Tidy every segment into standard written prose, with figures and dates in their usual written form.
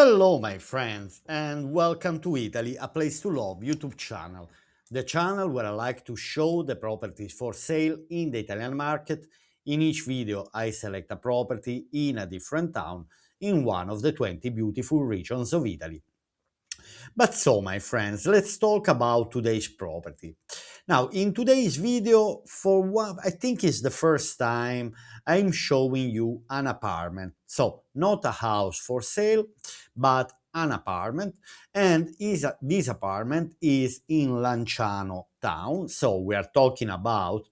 Hello, my friends, and welcome to Italy, a place to love YouTube channel. The channel where I like to show the properties for sale in the Italian market. In each video, I select a property in a different town in one of the 20 beautiful regions of Italy. But so, my friends, let's talk about today's property. Now, in today's video, for what I think is the first time I'm showing you an apartment. So, not a house for sale, but an apartment. And this apartment is in Lanciano town. So, we are talking about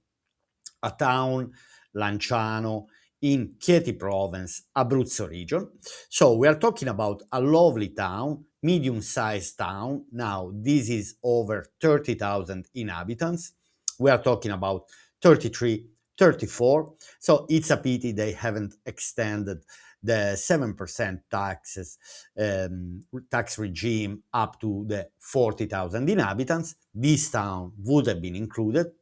a town, Lanciano, in Chieti Province, Abruzzo region. So we are talking about a lovely town, medium-sized town. Now, this is over 30,000 inhabitants. We are talking about 33, 34. So it's a pity they haven't extended the 7% tax regime up to the 40,000 inhabitants. This town would have been included.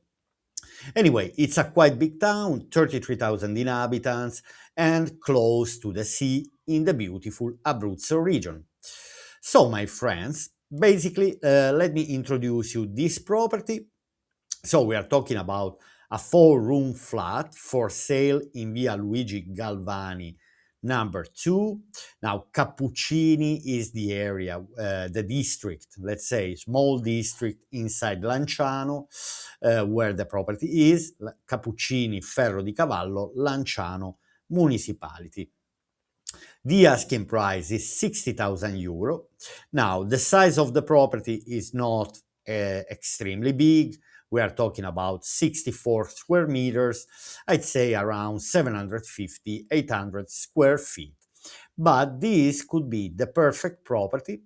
Anyway, it's a quite big town, 33,000 inhabitants, and close to the sea in the beautiful Abruzzo region. So, my friends, basically, let me introduce you this property. So, we are talking about a four-room flat for sale in Via Luigi Galvani, number 2. Now, Cappuccini is the area, the district, let's say, small district inside Lanciano, where the property is. Cappuccini, Ferro di Cavallo, Lanciano, Municipality. The asking price is 60,000 euro. Now, the size of the property is not extremely big. We are talking about 64 square meters, I'd say around 750, 800 square feet. But this could be the perfect property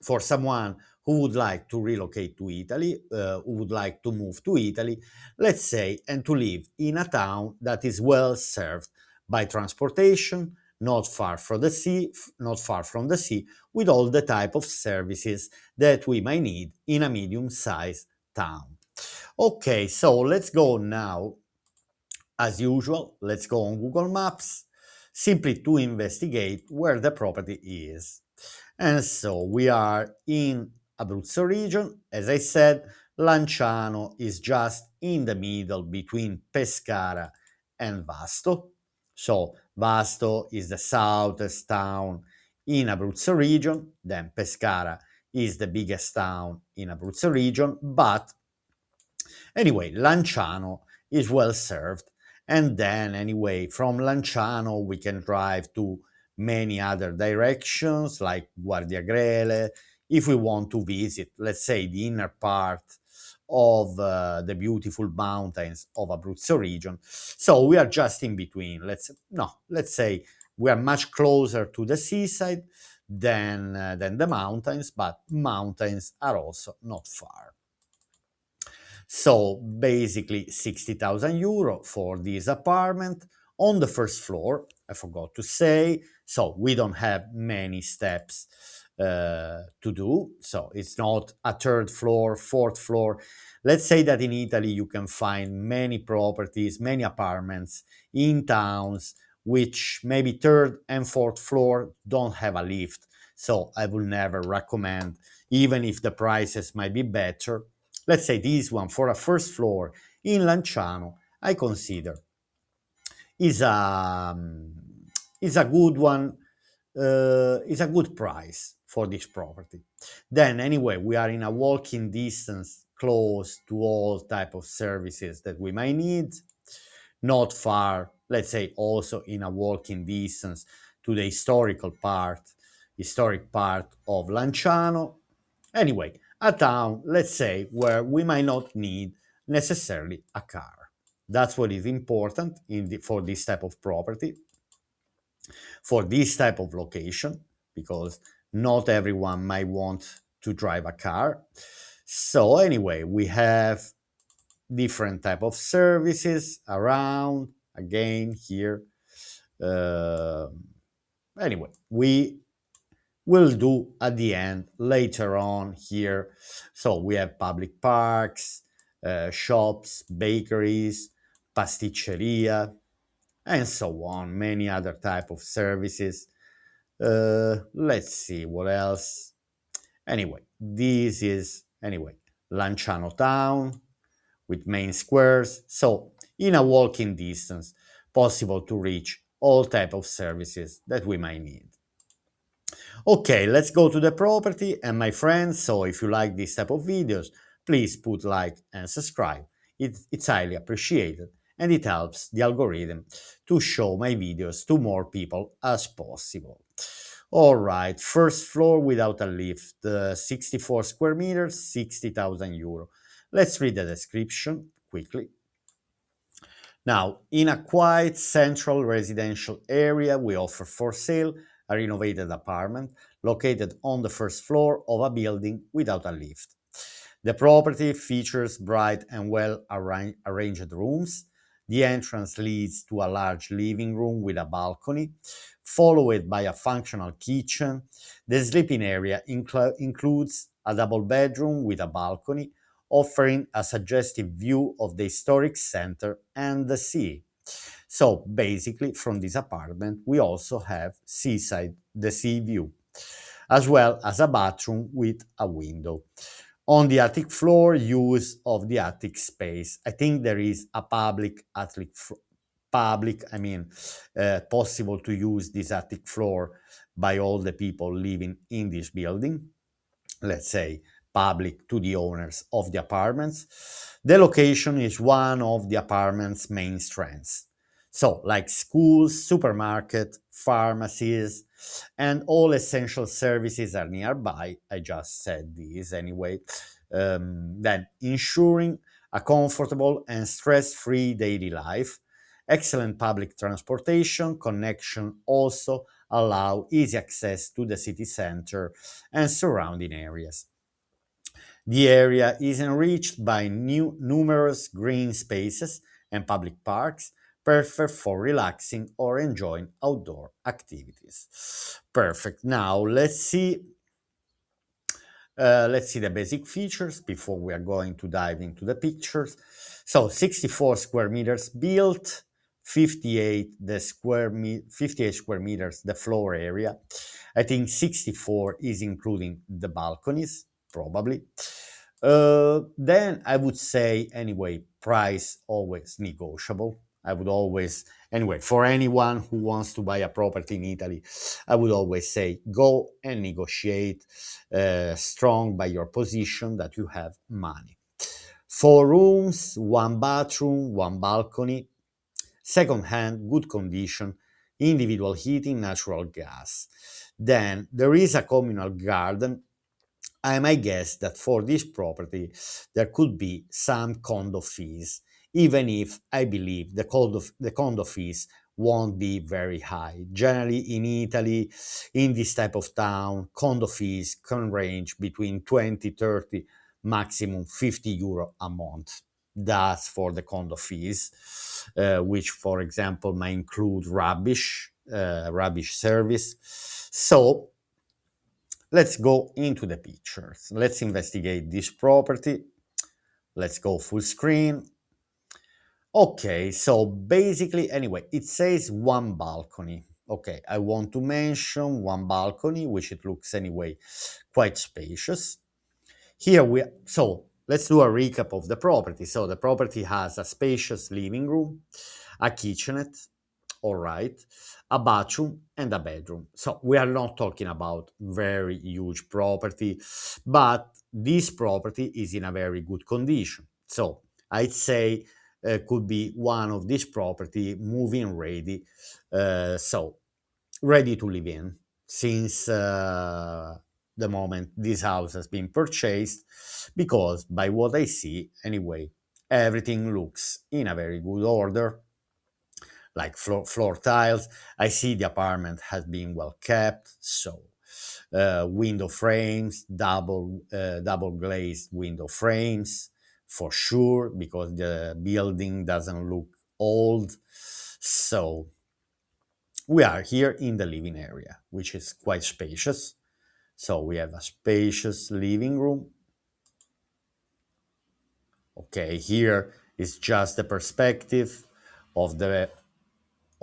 for someone who would like to relocate to Italy, who would like to move to Italy, let's say, and to live in a town that is well served by transportation, not far from the sea, with all the type of services that we might need in a medium-sized town. Okay, so let's go now. As usual, let's go on Google Maps simply to investigate where the property is. And so we are in Abruzzo region. As I said, Lanciano is just in the middle between Pescara and Vasto. So Vasto is the southest town in Abruzzo region, then Pescara is the biggest town in Abruzzo region, but anyway, Lanciano is well served. And then, anyway, from Lanciano, we can drive to many other directions like Guardiagrele. If we want to visit, let's say, the inner part of the beautiful mountains of Abruzzo region. So we are just in between. Let's say we are much closer to the seaside than the mountains, but mountains are also not far. So basically 60,000 euro for this apartment on the first floor. I forgot to say, so we don't have many steps to do. So it's not a third floor, fourth floor. Let's say that in Italy you can find many properties, many apartments in towns which maybe third and fourth floor don't have a lift. So I will never recommend, even if the prices might be better. Let's say this one for a first floor in Lanciano, I consider is a is a good one, is a good price for this property. Then anyway, we are in a walking distance close to all type of services that we might need. Not far, let's say, also in a walking distance to the historic part of Lanciano. Anyway, a town, let's say, where we might not need necessarily a car. That's what is important for this type of property, for this type of location, because not everyone might want to drive a car. So anyway, we have different type of services around, again here. Uh, anyway, we will do at the end later on here. So we have public parks, shops, bakeries, pasticceria, and so on, many other type of services. Let's see what else. Anyway, this is anyway Lanciano town with main squares. So in a walking distance, possible to reach all type of services that we might need. Okay, let's go to the property and my friends. So if you like this type of videos, please put like and subscribe. It's highly appreciated and it helps the algorithm to show my videos to more people as possible. All right, first floor without a lift, 64 square meters, 60,000 euro. Let's read the description quickly. Now, in a quiet central residential area, we offer for sale a renovated apartment located on the first floor of a building without a lift. The property features bright and well arranged rooms. The entrance leads to a large living room with a balcony, followed by a functional kitchen. The sleeping area includes a double bedroom with a balcony, offering a suggestive view of the historic center and the sea. So basically, from this apartment, we also have seaside, the sea view, as well as a bathroom with a window. On the attic floor, use of the attic space. I think there is a possible to use this attic floor by all the people living in this building, let's say public to the owners of the apartments. The location is one of the apartment's main strengths. So, like schools, supermarket, pharmacies, and all essential services are nearby. I just said this anyway. Then, ensuring a comfortable and stress free daily life. Excellent public transportation connection also allow easy access to the city center and surrounding areas. The area is enriched by numerous green spaces and public parks, perfect for relaxing or enjoying outdoor activities. Perfect. Now let's see the basic features before we are going to dive into the pictures. So 64 square meters built, 58 square meters the floor area. I think 64 is including the balconies, probably. Then I would say anyway, price always negotiable. I would always anyway for anyone who wants to buy a property in Italy, I would always say go and negotiate strong by your position that you have money. Four rooms, one bathroom, one balcony, second hand, good condition, individual heating, natural gas. Then there is a communal garden. I might guess that for this property there could be some condo fees, even if I believe the condo fees won't be very high. Generally in Italy, in this type of town, condo fees can range between 20, 30, maximum 50 euro a month. That's for the condo fees, which, for example, might include rubbish service. So let's go into the pictures. Let's investigate this property. Let's go full screen. Okay, so basically, anyway, it says one balcony. Okay, I want to mention one balcony, which it looks anyway quite spacious. So let's do a recap of the property. So the property has a spacious living room, a kitchenette, all right, a bathroom and a bedroom. So we are not talking about very huge property, but this property is in a very good condition. So I'd say could be one of this property moving ready. So ready to live in since the moment this house has been purchased, because by what I see anyway, everything looks in a very good order, like floor tiles. I see the apartment has been well kept, so window frames, double glazed window frames for sure, because the building doesn't look old. So we are here in the living area, which is quite spacious. So we have a spacious living room. Okay, here is just the perspective of the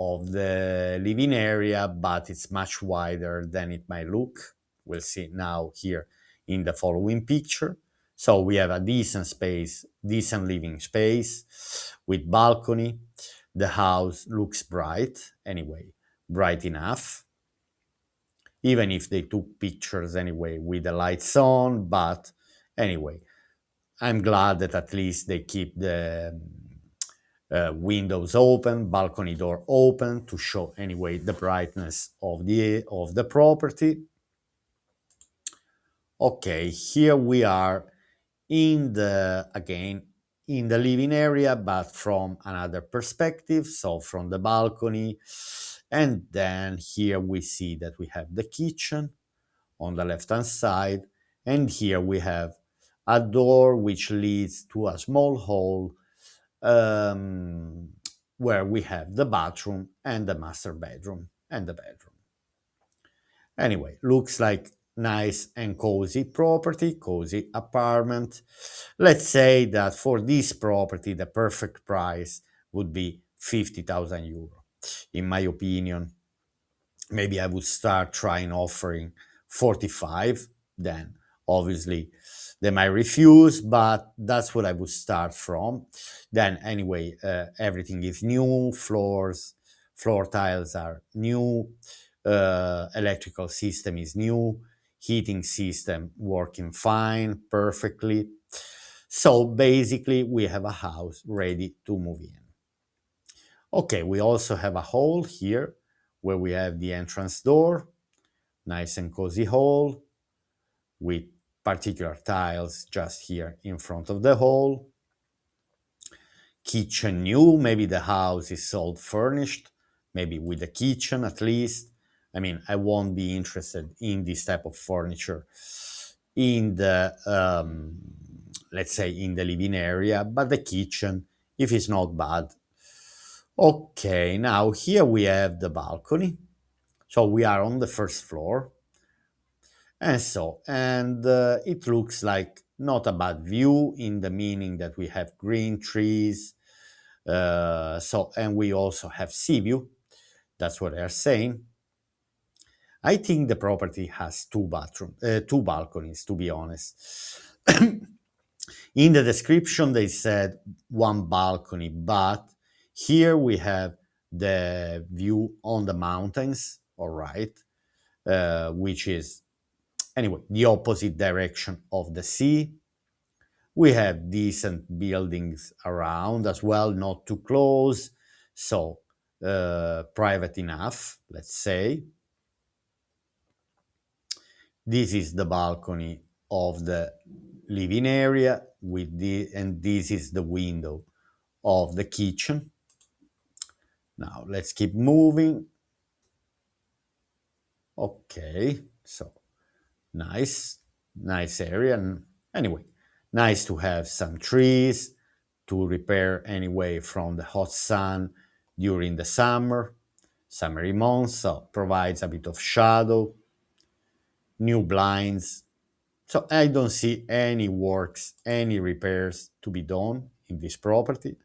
of the living area, but it's much wider than it might look. We'll see now here in the following picture. So we have a decent space, decent living space with balcony. The house looks bright, anyway, bright enough, even if they took pictures anyway with the lights on. But anyway, I'm glad that at least they keep the windows open, balcony door open to show anyway the brightness of the property. Okay, here we are in the again in the living area, but from another perspective, so from the balcony. And then here we see that we have the kitchen on the left hand side, and here we have a door which leads to a small hall, um, where we have the bathroom and the master bedroom and the bedroom. Anyway, looks like nice and cozy property, cozy apartment. Let's say that for this property, the perfect price would be 50,000 euro. In my opinion, maybe I would start trying offering 45. Then obviously they might refuse, but that's what I would start from. Then anyway, everything is new, floor tiles are new, electrical system is new, heating system working fine, perfectly. So basically we have a house ready to move in. Okay, we also have a hall here where we have the entrance door, nice and cozy hall with particular tiles just here in front of the hall. Kitchen new, maybe the house is sold furnished, maybe with a kitchen at least. I mean, I won't be interested in this type of furniture in the, let's say, in the living area, but the kitchen, if it's not bad. Okay, now here we have the balcony. So we are on the first floor. And it looks like not a bad view in the meaning that we have green trees. And we also have sea view. That's what they're saying. I think the property has two balconies, to be honest. In the description, they said one balcony, but here we have the view on the mountains, all right, which is anyway the opposite direction of the sea. We have decent buildings around as well, not too close, so private enough, let's say. This is the balcony of the living area and this is the window of the kitchen. Now let's keep moving. Okay, so nice area. And anyway, nice to have some trees to repair anyway from the hot sun during the summery months. So provides a bit of shadow, new blinds. So I don't see any works, any repairs to be done in this property.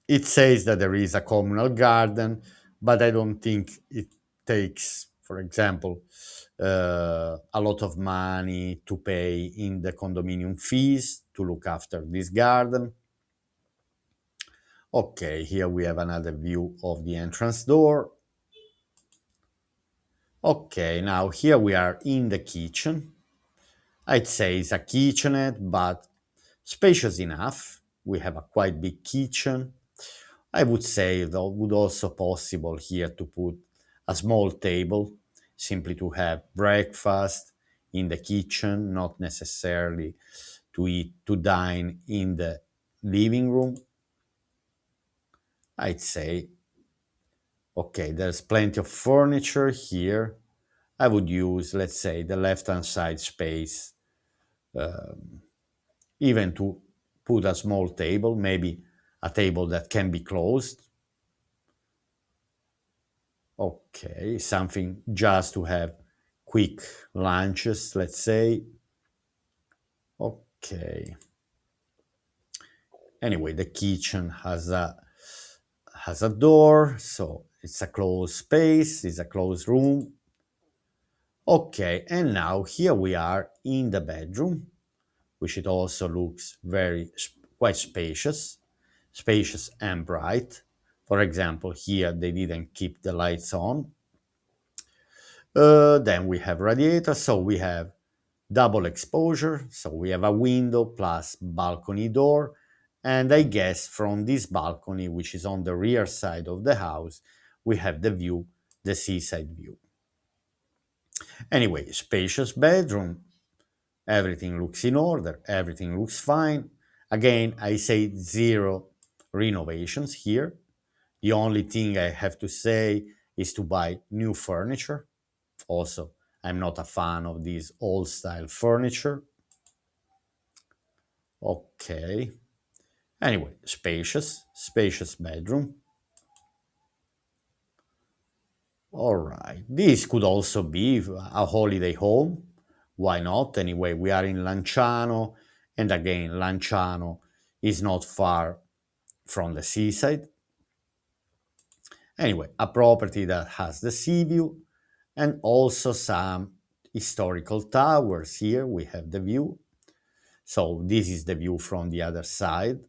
It says that there is a communal garden, but I don't think it takes, for example, a lot of money to pay in the condominium fees to look after this garden. Okay, here we have another view of the entrance door. Okay, now here we are in the kitchen. I'd say it's a kitchenette, but spacious enough. We have a quite big kitchen. I would say though would also possible here to put a small table, simply to have breakfast in the kitchen, not necessarily to dine in the living room. I'd say okay, there's plenty of furniture here. I would use, let's say, the left hand side space, even to put a small table, maybe a table that can be closed. Okay, something just to have quick lunches, let's say. Okay. Anyway, the kitchen has a door, so it's a closed space, it's a closed room. Okay, and now here we are in the bedroom, which it also looks quite spacious and bright. For example, here they didn't keep the lights on. Then we have radiator, so we have double exposure, so we have a window plus balcony door, and I guess from this balcony, which is on the rear side of the house, we have the seaside view. Anyway, spacious bedroom, everything looks in order, everything looks fine. Again, I say zero renovations here. The only thing I have to say is to buy new furniture. Also, I'm not a fan of this old style furniture. Okay. Anyway, spacious bedroom. All right. This could also be a holiday home. Why not? Anyway, we are in Lanciano, and again, Lanciano is not far from the seaside. Anyway, a property that has the sea view and also some historical towers. Here we have the view. So this is the view from the other side.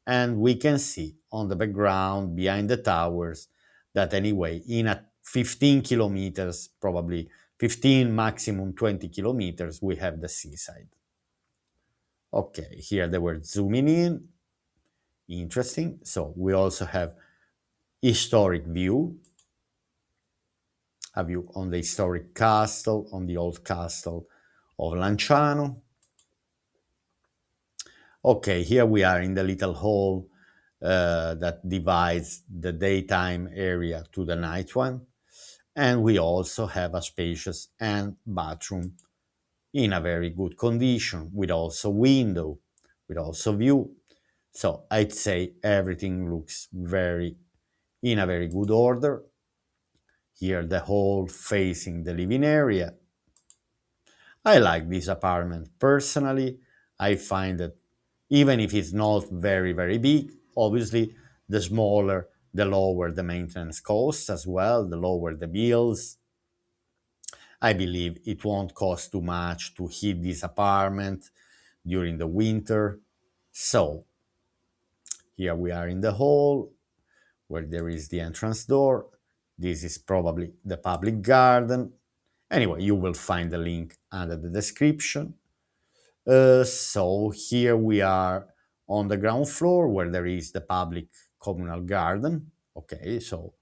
And we can see on the background behind the towers that anyway in a 15 kilometers, probably 15 maximum 20 kilometers, we have the seaside. Okay, here they were zooming in. Interesting. So we also have historic view, a view on the historic castle, on the old castle of Lanciano. Okay, here we are in the little hall that divides the daytime area to the night one. And we also have a spacious and bathroom in a very good condition with also window, with also view. So I'd say everything looks in a very good order. Here the hall facing the living area. I like this apartment personally. I find that even if it's not very big, obviously the smaller, the lower the maintenance costs as well, the lower the bills. I believe it won't cost too much to heat this apartment during the winter. So here we are in the hall where there is the entrance door. This is probably the public garden. Anyway, you will find the link under the description. So here we are on the ground floor where there is the public communal garden. Okay, so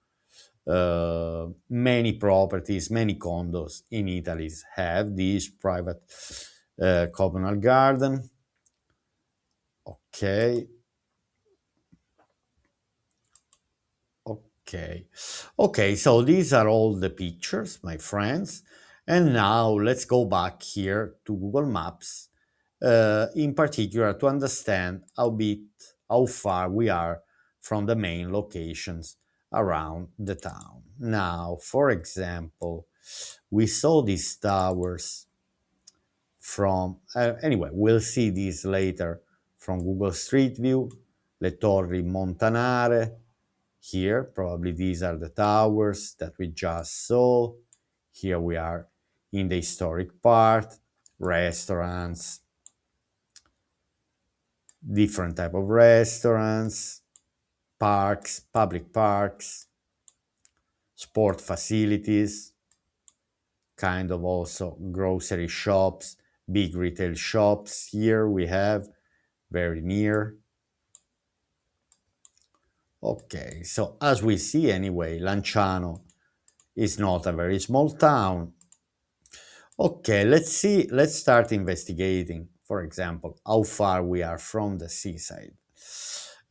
many properties, many condos in Italy have this private communal garden. Okay, okay, okay. So these are all the pictures, my friends. And now let's go back here to Google Maps, in particular to understand how far we are from the main locations around the town. Now, for example, we saw these towers anyway, we'll see these later from Google Street View, Le Torri Montanare. Here, probably these are the towers that we just saw. Here we are in the historic part, restaurants, different type of restaurants, parks, public parks, sport facilities, kind of also grocery shops, big retail shops. Here we have very near. Okay, so as we see anyway, Lanciano is not a very small town. Okay, let's start investigating, for example, how far we are from the seaside.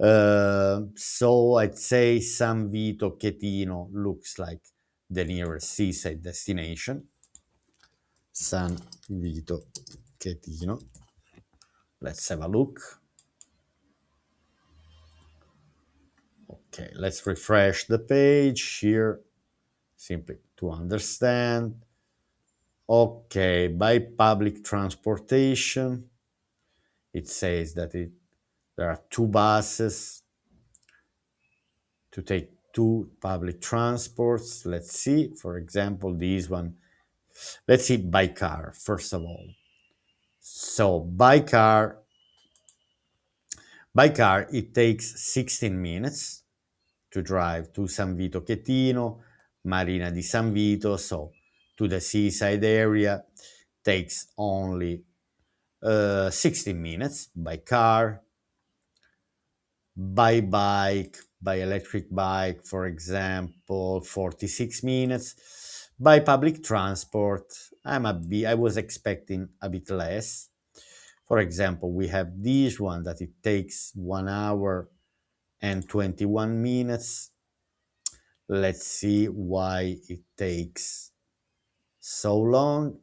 So I'd say San Vito Chetino looks like the nearest seaside destination. San Vito Chetino. Let's have a look. Okay, let's refresh the page here, simply to understand. Okay, by public transportation, it says that there are two to take two public transports. Let's see, for example, this one. Let's see by car, first of all. So by car, it takes 16 minutes to drive to San Vito Chettino, Marina di San Vito, so to the seaside area. Takes only 16 minutes by car. By bike, by electric bike, for example, 46 minutes. By public transport, I was expecting a bit less. For example, we have this one that it takes 1 hour and 21 minutes. Let's see why it takes so long.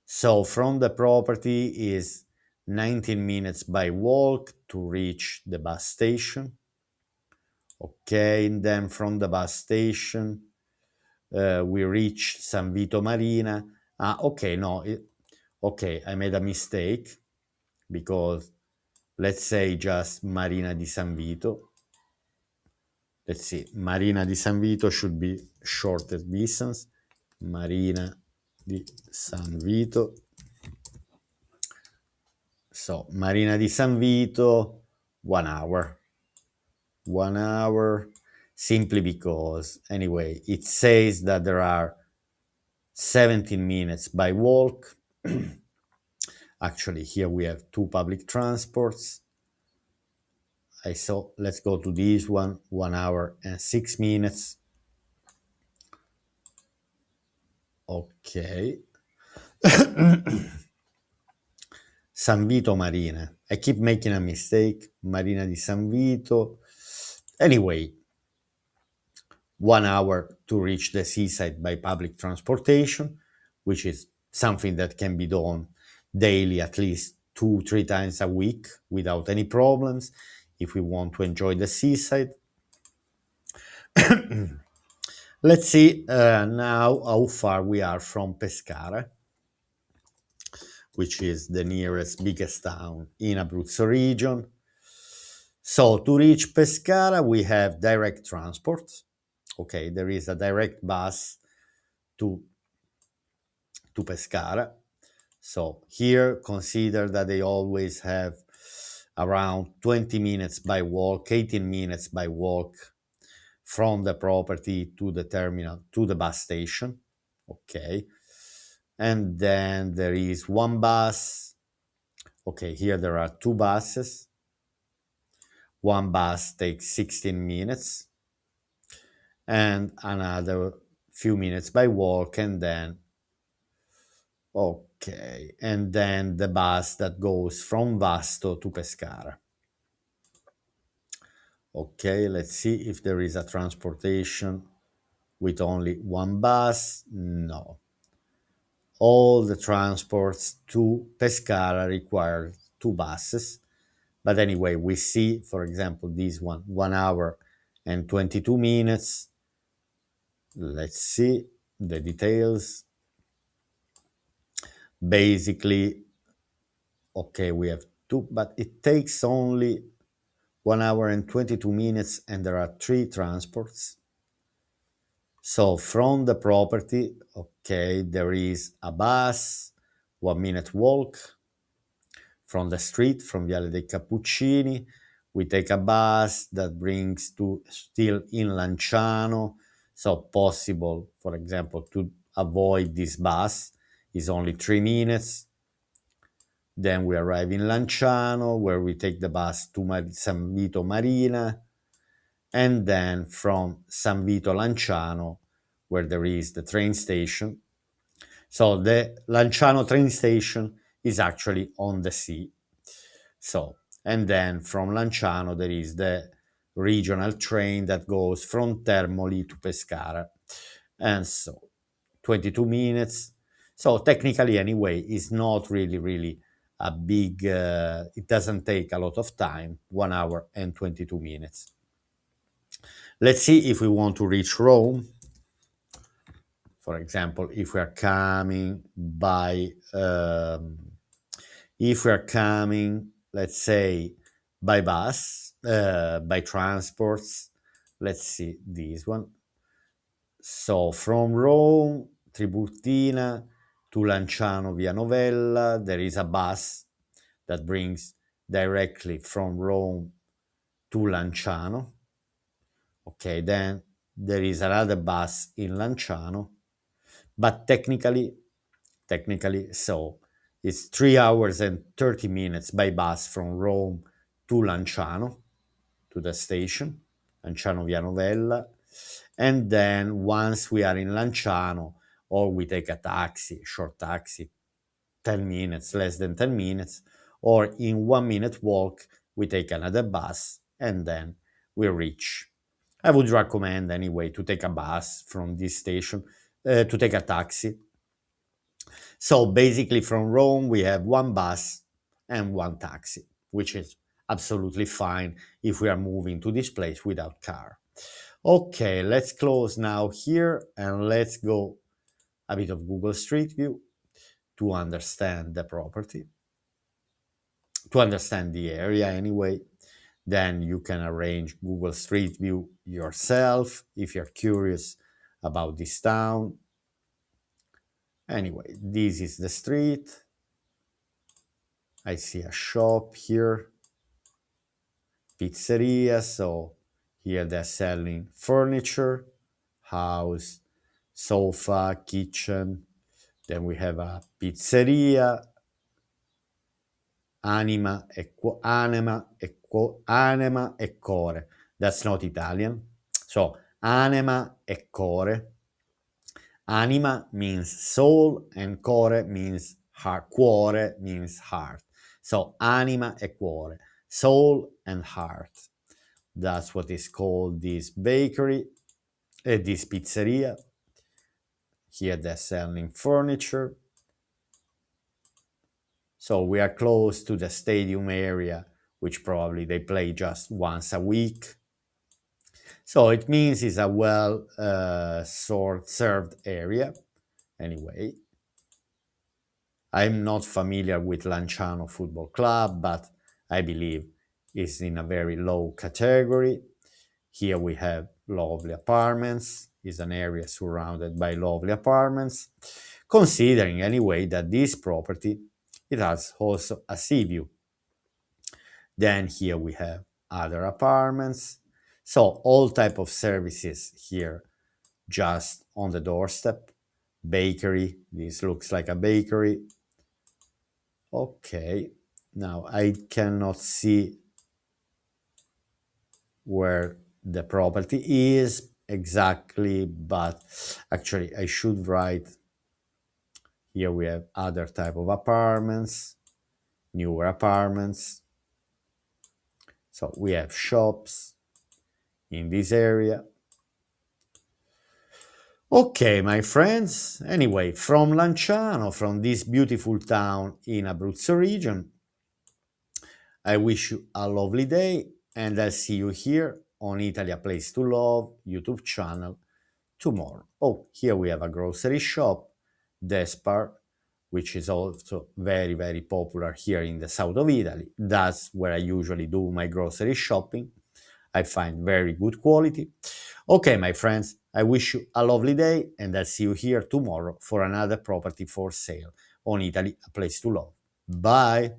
So from the property is 19 minutes by walk to reach the bus station. Okay, and then from the bus station, we reach San Vito Marina. Okay, no, okay, I made a mistake because let's say just Marina di San Vito. Let's see, Marina di San Vito should be shortest distance. Marina di San Vito. So, Marina di San Vito, 1 hour. 1 hour, simply because, anyway, it says that there are 17 minutes by walk. Actually, here we have two public transports. Let's go to this one, 1 hour and 6 minutes. Okay. San Vito Marina. I keep making a mistake. Marina di San Vito. Anyway, 1 hour to reach the seaside by public transportation, which is something that can be done daily, at least 2-3 times a week without any problems if we want to enjoy the seaside. Let's see now how far we are from Pescara, which is the nearest biggest town in Abruzzo region. So to reach Pescara, we have direct transport. Okay, there is a direct bus to Pescara. So here, consider that they always have around 20 minutes by walk, 18 minutes by walk from the property to the terminal, to the bus station. Okay. And then there is one bus. Okay, here there are two buses. One bus takes 16 minutes and another few minutes by walk, and then okay, and then the bus that goes from Vasto to Pescara. Okay, let's see if there is a transportation with only one bus. No. All the transports to Pescara require two buses. But anyway, we see, for example, this one, 1 hour and 22 minutes. Let's see the details. Basically, okay, we have two, but it takes only 1 hour and 22 minutes, and there are three transports. So from the property, okay, there is a bus, 1 minute walk from the street, from Viale dei Cappuccini. We take a bus that brings to still in Lanciano. So possible, for example, to avoid this bus is only 3 minutes. Then we arrive in Lanciano, where we take the bus to San Vito Marina, and then from San Vito Lanciano, where there is the train station. So the Lanciano train station is actually on the sea. So, and then from Lanciano there is the regional train that goes from Termoli to Pescara. And so 22 minutes. So technically anyway, it's not really a big, it doesn't take a lot of time, 1 hour and 22 minutes. Let's see if we want to reach Rome. For example, if we are coming let's say, by bus, by transports, let's see this one. So from Rome, Tiburtina to Lanciano via Novella, there is a bus that brings directly from Rome to Lanciano. Okay, then there is another bus in Lanciano, but technically, so it's 3 hours and 30 minutes by bus from Rome to Lanciano, to the station, Lanciano via Novella. And then once we are in Lanciano, or we take a taxi, short taxi, 10 minutes, less than 10 minutes, or in 1 minute walk, we take another bus and then we reach. I would recommend anyway to take a bus from this station, to take a taxi. So basically, from Rome, we have one bus and one taxi, which is absolutely fine if we are moving to this place without car. Okay, let's close now here and let's go a bit of Google Street View to understand the property, to understand the area anyway. Then you can arrange Google Street View yourself if you're curious about this town. Anyway, this is the street. I see a shop here, pizzeria. So here they're selling furniture, house, sofa, kitchen. Then we have a pizzeria, anima e core. That's not Italian. So anima e core. Anima means soul and core means heart. Cuore means heart. So anima e cuore, soul and heart. That's what is called this bakery, this pizzeria. Here they're selling furniture. So we are close to the stadium area, which probably they play just once a week. So it means it's a well served area. Anyway, I'm not familiar with Lanciano Football Club, but I believe it's in a very low category. Here we have lovely apartments. It's an area surrounded by lovely apartments. Considering anyway that this property, it has also a sea view. Then here we have other apartments. So all type of services here just on the doorstep. Bakery, this looks like a bakery. Okay, now I cannot see where the property is exactly, but actually I should write. Here we have other type of apartments, newer apartments. So we have shops in this area. Okay, my friends. Anyway, from Lanciano, from this beautiful town in Abruzzo region, I wish you a lovely day and I'll see you here on Italy A Place to Love YouTube channel tomorrow. Oh, here we have a grocery shop, Despar, which is also very, very popular here in the south of Italy. That's where I usually do my grocery shopping. I find very good quality. Okay, my friends, I wish you a lovely day and I'll see you here tomorrow for another property for sale on Italy, A Place to Love. Bye.